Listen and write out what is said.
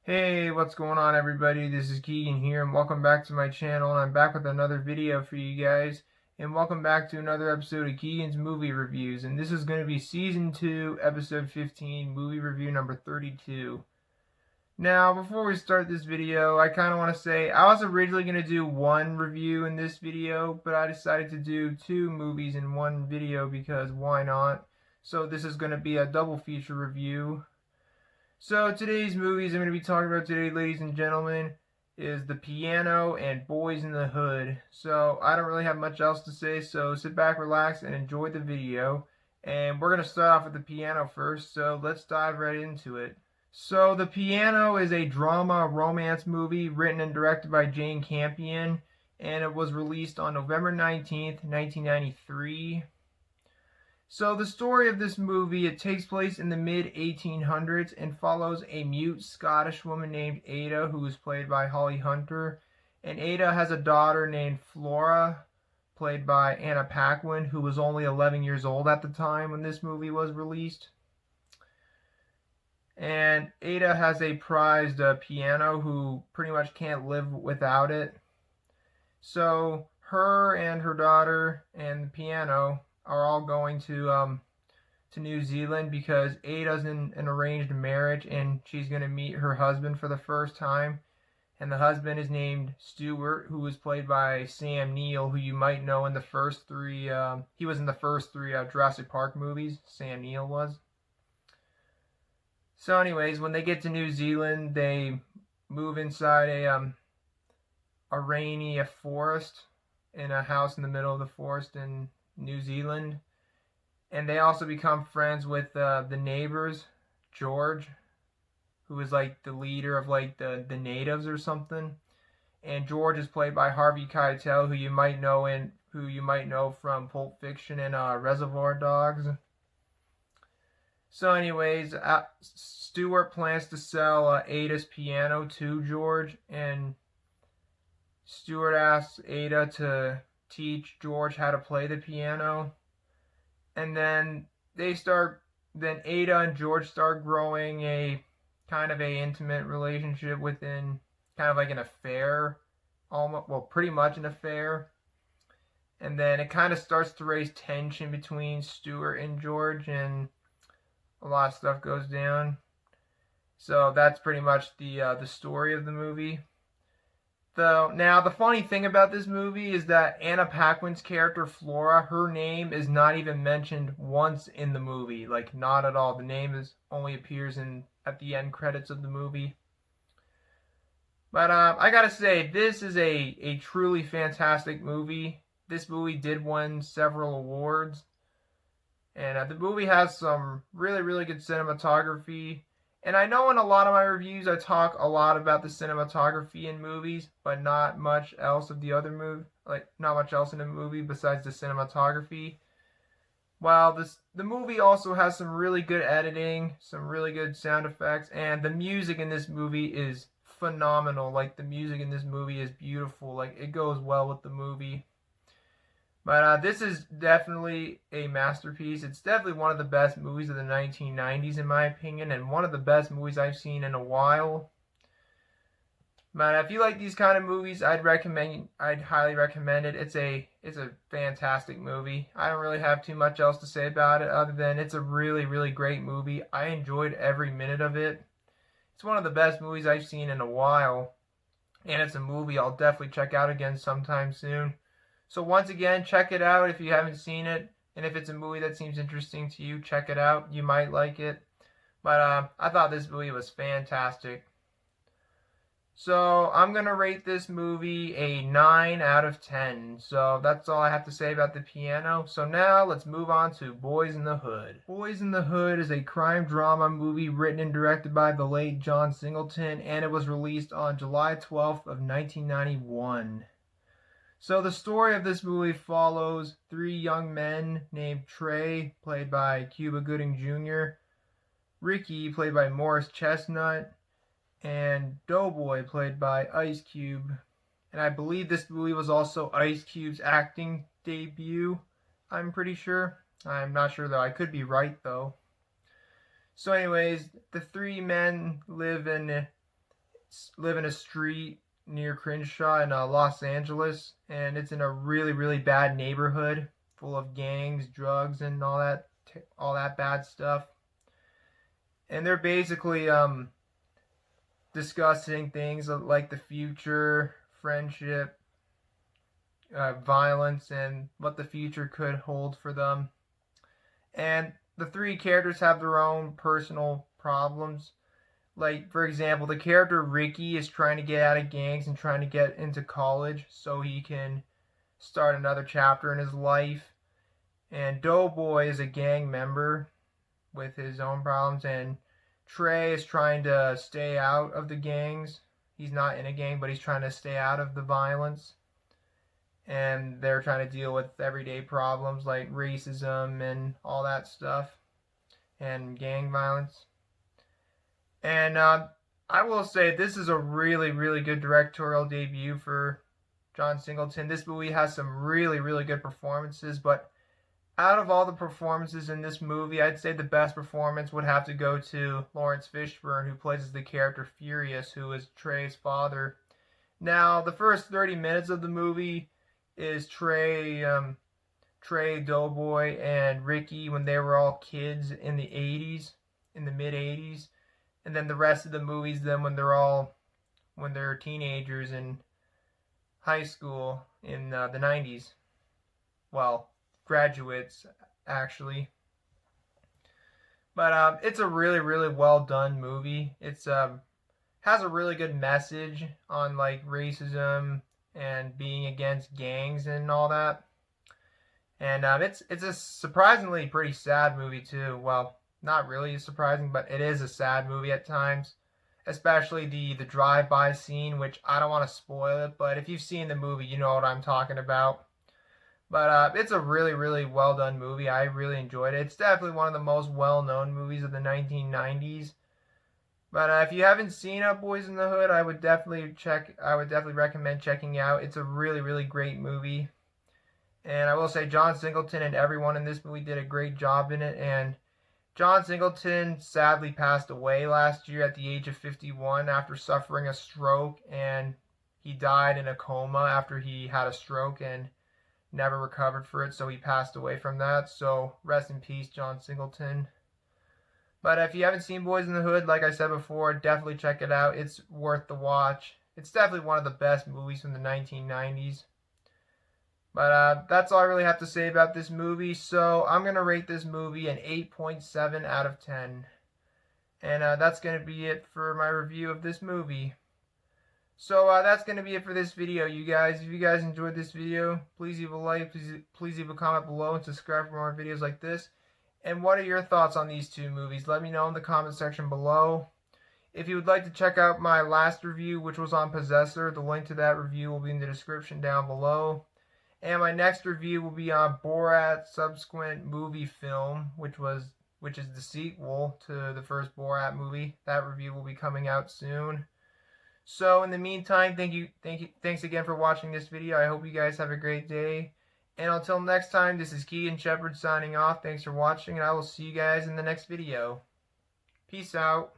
Hey, what's going on everybody? This is Keagan here and welcome back to my channel, and I'm back with another video for you guys. And welcome back to another episode of Keagan's Movie Reviews, and this is going to be Season 2, Episode 15, Movie Review number 32. Now, before we start this video, I kind of want to say I was originally going to do one review in this video, but I decided to do two movies in one video because why not? So this is going to be a double feature review. So today's movies I'm going to be talking about today, ladies and gentlemen, is The Piano and Boyz N The Hood. So I don't really have much else to say, so sit back, relax, and enjoy the video. And we're going to start off with The Piano first, so let's dive right into it. So The Piano is a drama romance movie written and directed by Jane Campion, and it was released on November 19th, 1993. So the story of this movie, it takes place in the mid-1800s and follows a mute Scottish woman named Ada, who is played by Holly Hunter. And Ada has a daughter named Flora, played by Anna Paquin, who was only 11 years old at the time when this movie was released. And Ada has a prized piano who pretty much can't live without it. So her and her daughter and the piano are all going to New Zealand because Ada's in an arranged marriage and she's going to meet her husband for the first time. And the husband is named Stuart, who was played by Sam Neill, who you might know in the first three. He was in the first three Jurassic Park movies. Sam Neill was. So, anyways, when they get to New Zealand, they move inside a rainy forest in a house in the middle of the forest in New Zealand, and they also become friends with the neighbors, George, who is like the leader of like the natives or something. And George is played by Harvey Keitel, who you might know from Pulp Fiction and Reservoir Dogs. So, anyways, Stuart plans to sell Ada's piano to George, and Stuart asks Ada to teach George how to play the piano. And then Ada and George start growing a kind of a intimate relationship within kind of like an affair, almost, well, pretty much an affair. And then it kind of starts to raise tension between Stuart and George, and a lot of stuff goes down. So that's pretty much the story of the movie. Now, the funny thing about this movie is that Anna Paquin's character, Flora, her name is not even mentioned once in the movie. Like, not at all. The name only appears at the end credits of the movie. But I gotta say, this is a truly fantastic movie. This movie did win several awards. And the movie has some really, really good cinematography. And I know in a lot of my reviews I talk a lot about the cinematography in movies, but not much else of the other movie, like not much else in the movie besides the cinematography. While the movie also has some really good editing, some really good sound effects, and the music in this movie is phenomenal. Like, the music in this movie is beautiful. Like, it goes well with the movie. But this is definitely a masterpiece. It's definitely one of the best movies of the 1990s, in my opinion, and one of the best movies I've seen in a while. But if you like these kind of movies, I'd highly recommend it. It's a fantastic movie. I don't really have too much else to say about it other than it's a really, really great movie. I enjoyed every minute of it. It's one of the best movies I've seen in a while, and it's a movie I'll definitely check out again sometime soon. So once again, check it out if you haven't seen it. And if it's a movie that seems interesting to you, check it out. You might like it. But I thought this movie was fantastic. So I'm going to rate this movie a 9 out of 10. So that's all I have to say about The Piano. So now let's move on to Boyz N The Hood. Boyz N The Hood is a crime drama movie written and directed by the late John Singleton, and it was released on July 12th of 1991. So the story of this movie follows three young men named Trey, played by Cuba Gooding Jr., Ricky, played by Morris Chestnut, and Doughboy, played by Ice Cube. And I believe this movie was also Ice Cube's acting debut, I'm pretty sure. I'm not sure though, I could be right though. So anyways, the three men live in live in a street near Crenshaw in Los Angeles, and it's in a really, really bad neighborhood full of gangs, drugs, and all that bad stuff. And they're basically discussing things like the future, friendship, violence, and what the future could hold for them. And the three characters have their own personal problems. Like, for example, the character Ricky is trying to get out of gangs and trying to get into college so he can start another chapter in his life. And Doughboy is a gang member with his own problems. And Trey is trying to stay out of the gangs. He's not in a gang, but he's trying to stay out of the violence. And they're trying to deal with everyday problems like racism and all that stuff. And gang violence. And I will say this is a really, really good directorial debut for John Singleton. This movie has some really, really good performances, but out of all the performances in this movie, I'd say the best performance would have to go to Laurence Fishburne, who plays the character Furious, who is Trey's father. Now, the first 30 minutes of the movie is Trey, Doughboy, and Ricky when they were all kids in the 80s, in the mid-80s. And then the rest of the movie's them when they're teenagers in high school in the 90s. Well, graduates, actually. But it's a really, really well done movie. It's has a really good message on like racism and being against gangs and all that. And it's a surprisingly pretty sad movie too. Well, not really surprising, but it is a sad movie at times, especially the drive-by scene, which I don't want to spoil it, but if you've seen the movie, you know what I'm talking about. But it's a really, really well done movie. I really enjoyed it. It's definitely one of the most well-known movies of the 1990s. But if you haven't seen Boyz N The Hood, I would definitely recommend checking out. It's a really, really great movie. And I will say John Singleton and everyone in this movie did a great job in it. And John Singleton sadly passed away last year at the age of 51 after suffering a stroke, and he died in a coma after he had a stroke and never recovered for it, so he passed away from that. So rest in peace, John Singleton. But if you haven't seen Boyz N The Hood, like I said before, definitely check it out. It's worth the watch. It's definitely one of the best movies from the 1990s. But that's all I really have to say about this movie. So I'm going to rate this movie an 8.7 out of 10. And that's going to be it for my review of this movie. So that's going to be it for this video, you guys. If you guys enjoyed this video, please leave a like, please leave a comment below, and subscribe for more videos like this. And what are your thoughts on these two movies? Let me know in the comment section below. If you would like to check out my last review, which was on Possessor, the link to that review will be in the description down below. And my next review will be on Borat's subsequent movie film, which is the sequel to the first Borat movie. That review will be coming out soon. So in the meantime, thanks again for watching this video. I hope you guys have a great day. And until next time, this is Keagan Shepherd signing off. Thanks for watching, and I will see you guys in the next video. Peace out.